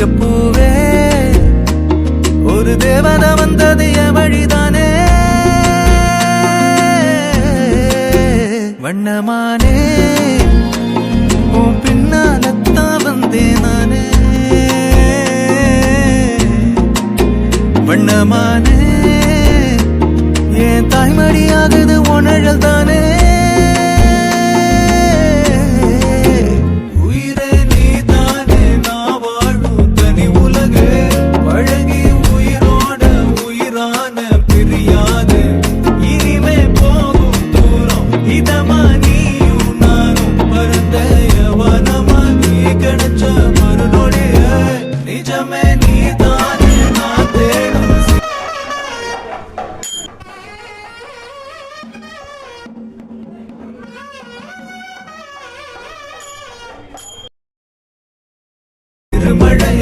சிங்கப்பூவே ஒரு தேவதை வந்தது என் வழிதானே வண்ணமானே உன் பின்னாலத்தான் வந்தேன் நானே வண்ணமானே என் தாய்மடியாகுது உணழல் தானே மழையே